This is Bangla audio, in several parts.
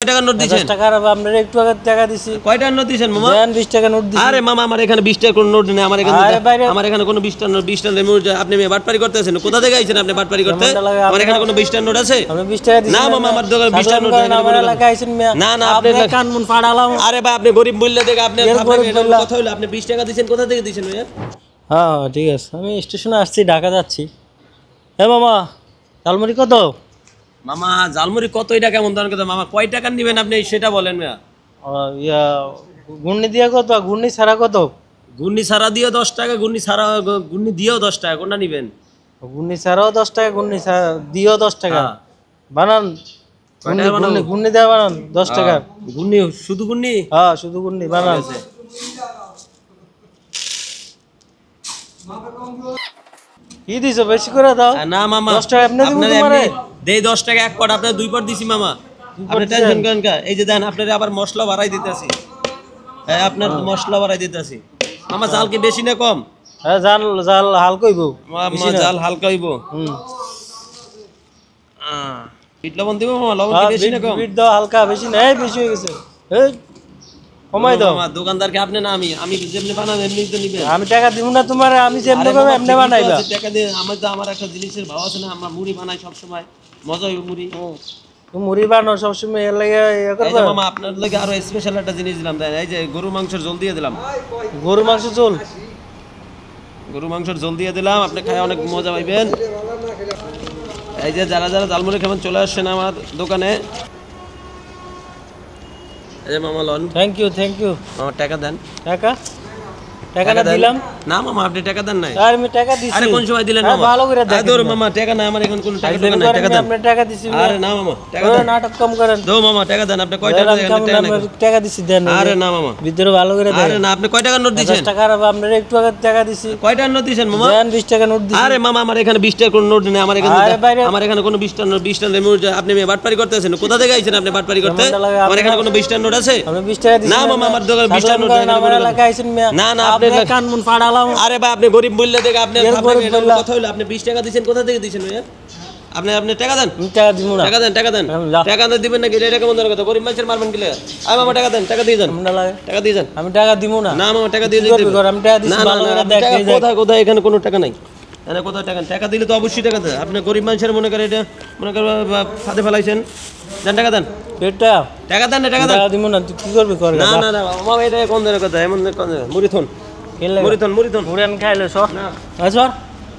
টাকার নোট দিছেন? 10 টাকার আপনারা একটু আগে টাকা দিছি। কয় টাকার নোট দিছেন মামা? দেন 20 টাকা নোট দিছি। আরে মামা আমার এখানে 20 টাকার কোনো নোট নেই, আমার এখানে কোনো 20 টাকার নোট, 20 টাকার নোট আপনি বাটপারি করতেছেন। কোথা থেকে আইছেন আপনি বাটপারি করতে? আমার এখানে কোনো 20 টাকার নোট আছে? আপনি 20 টাকা দিছেন না মামা, আমার দোকানে 20 টাকার নোট নাই। আমার এলাকায় আইছেন মিয়া। না না, আপনি কান মুন ফাড়ালাম। আরে ভাই আপনি গরিব মূল্য দেখে আপনি কথা হলো, আপনি 20 টাকা দিছেন, কোথা থেকে দিছেন ভাইয়া? হ্যাঁ ঠিক আছে, আমি স্টেশনে আসছি, ঢাকা যাচ্ছি। হ্যাঁ মামা, ঝালমুড়ি কত? মামা ঝালমুড়ি কত, এটা কেমন ধরনের কথা? মামা কয় টাকা নেবেন আপনি সেটা বলেন ভাইয়া। ঘূর্ণি দিয়া কত, ঘূর্ণি ছাড়া কত? ঘূর্ণি ছাড়া দিয়ে 10 টাকা, ঘূর্ণি দিয়েও 10 টাকা, কোনটা নেবেন? ঘূর্ণি ছাড়াও 10 টাকা, ঘূর্ণি দিয়েও 10 টাকা। বানান ঘূর্ণি দেওয়া বানান 10 টাকা। ঘূর্ণি শুধু ঘূর্ণি? হ্যাঁ শুধু ঘূর্ণি বানান। কি দিছো, বেশি করে দাও। না মামা 10 টাকা আপনি দিবেন তোমারে? দেই 10 টাকা এক পট, আপনার 2 পট দিছি মামা। আপনি টেনশন করেন কা? এই যে দেন আপনারে আবার মশলা বাড়াই দিতেছি। হ্যাঁ আপনার মশলা বাড়াই দিতেছি। মামা জাল কি বেশি না কম? হ্যাঁ জাল হালকা হইব। মামা জাল হালকা হইব। বিট লবণ দিব মামা? লবণ কি বেশি না কম? বিট দাও হালকা, বেশি না। এই বেশি হয়ে গেছে, এই কমাই দাও। মামা দোকানদার কি আপনি না আমি যেমনি বানাবো এমনি তো নিবেন। আমি টাকা দিব না তোমারে, আমি যেমনি করব এমনি বানাইবা। টাকা দিয়ে আমার একটা জিনিসের ভাব আছে না, আমরা মুড়ি বানাই সব সময়, মজা হইব মুড়ি। তুমি মুড়ি বানাও সব সময়, এর লাগি ইয়া করবা। মামা আপনার লাগি আরো স্পেশাল একটা জিনিস দিলাম, এই যে গরু মাংসের ঝোল দিয়ে দিলাম। গরু মাংস ঝোল? গরু মাংসের ঝোল দিয়ে দিলাম, আপনি খায় অনেক মজা পাইবেন। এই যে যারা যারা ঝালমুড়ি খাবেন চলে আসছেন আমার দোকানে। এই যে মামা লন। থ্যাংক ইউ মামা টাকা দেন। টাকা না দিলাম? না মামা আপনি টাকা দেন নাই। আর আমি টাকা দিছি। আরে কোন সময় দিলেন মামা? ভালো করে দেখেন। আদর মামা টাকা না, আমার এখন কোন টাকা নাই, টাকা দেন। আপনি টাকা দিছি। আরে না মামা টাকা দেন। নাটক কম করেন। দাও মামা টাকা দেন। আপনি কয় টাকা দেন? টাকা দিছি দেন। আরে না মামা, ভিতরে ভালো করে দেখেন। আরে না, আপনি কয় টাকার নোট দিছেন? 10 টাকার আপনারা একটু আগে টাকা দিছি। কয় টাকার নোট দিছেন মামা? দেন 20 টাকা নোট দিছি। আরে মামা আমার এখানে 20 টাকার কোনো নোট নেই, আমার এখানে কোনো 20 টাকার নোট, 20 টাকার নোট আপনি বাটপারি করতেছেন। কোথা থেকে আইছেন আপনি বাটপারি করতে? আমার এখানে কোনো 20 টাকার নোট আছে? আপনি 20 টাকা দিছেন? না মামা, আমার দোকানে 20 টাকার নোট নাই। আমার এলাকায় আইছেন মিয়া। না না, আপনি কান মুন ফাড়ালাম। আরে ভাই আপনি গরিব মূল্য দেখে আপনি কথা হলো, আপনি 20 টাকা দিছেন, কোথা থেকে দিছেন ভাইয়া? আপনি টাকা দেন। টাকা দিব না। টাকা দেন টাকা দেন দিবেন নাকি? এটা কেমন ধরনের কথা? গরিব মানুষের মারবেন গেলে। আরে মামা টাকা দেন, টাকা দিয়ে যান। টাকা দিয়ে যান। আমি টাকা দিব না। না মামা টাকা দিয়ে দিতে। আমি টাকা দিছি, ভালো করে দেখ। কোথায় এখানে কোনো টাকা নাই। এখানে কোথায় টাকা দিলে তো অবশ্যই টাকা দেন। আপনি গরিব মানুষের মনে করে এটা মনে করে ফাঁদে ফেলাইছেন। দেন টাকা দেন। টাকা দেন না, টাকা দেন। টাকা দিব না, তুই কি করবি কর। না না না মামা, এটা কোন ধরনের কথা? এমন কোন মুড়ি থন মুড়ি আন খাইলে সর। সর।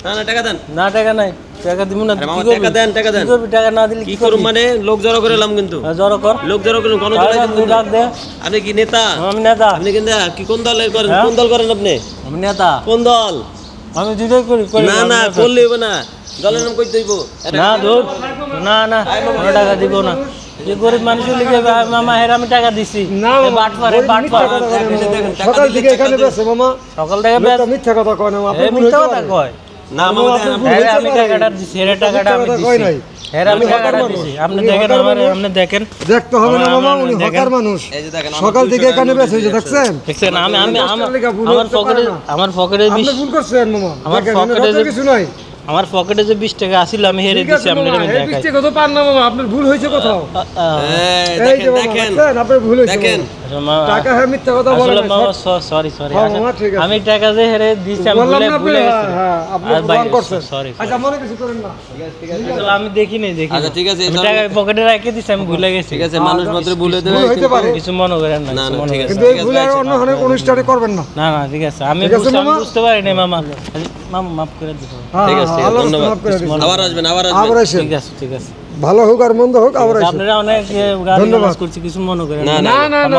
না না টাকা দেন। না টাকা নাই, টাকা দিব না। মামা টাকা দেন। কি করবি? টাকা না দিলে কি করব? মানে লোক জড়ো করে এলাম কিন্তু। জড়ো কর। লোক জড়ো করে ডাক দে। আপনি কি নেতা? আমি নেতা। আপনি কিন্তু কি কোন দলের করেন? কোন দল করেন আপনি? আমি নেতা। কোন দল? আমি দুটোই করি। না না করলে হবে না, দলের নাম কই দইব না। দূর না না, কোনো টাকা দিব না। যে গরিব মানুষের লিগে মামা হের আমি টাকা দিছি। না বাট পারে। সকাল থেকে এখানে বেছে মামা, সকাল থেকে বেশ মিথ্যা কথা কয় না। আপনি মিথ্যা কথা কয় না মামা, আমি টাকাটা দিছি, এর টাকাটা আমি দিছি। আমি টাকাটা দিছি। আপনি দেখেন, আপনি দেখেন। দেখতে হবে না মামা, উনি হকার মানুষ। এই যে দেখেন সকাল থেকে এখানে বেছে দেখছেন। আমার পকেটে আপনি ভুল করছেন মামা। আমার পকেটে কিছু নাই। আমার পকেটে যে 20 টাকা আছিল আমি হেরে দিছি। আপনি দেখাই 20 টাকা তো পান না মামা, আপনার ভুল হয়েছে কোথাও। এই দেখেন আপনার ভুল হয়েছে। দেখেন টাকা হ্যাঁ মিথ্যা কথা বলেন না। সরি মামা ঠিক আছে। আমি টাকা যে হেরে দিছি, আমি ভুলে গেছি। হ্যাঁ আপনি ভুল করছেন। সরি। আচ্ছা মনে কিছু করেন না। আসলে আমি দেখিনি। আচ্ছা ঠিক আছে, আমি টাকা পকেটে রেখে দিছি, আমি ভুলে গেছি। ঠিক আছে, মানুষ মাত্র ভুলে দেবে, হইতে পারে। কিছু মনে করেন না। না না ঠিক আছে, কিন্তু এই ভুল আর অন্য অনেক অনুষ্ঠানে করবেন না। না না ঠিক আছে, আমি বুঝতে পারি না মামা। মামা মাফ করে দিও। ঠিক আছে, ধন্যবাদ। আবার আসবেন। ঠিক আছে। ভালো হোক আর মন্দ হোক আবার আসবেন। আপনারা অনেক গান করছি, কিছু মনে করেন না। না না না।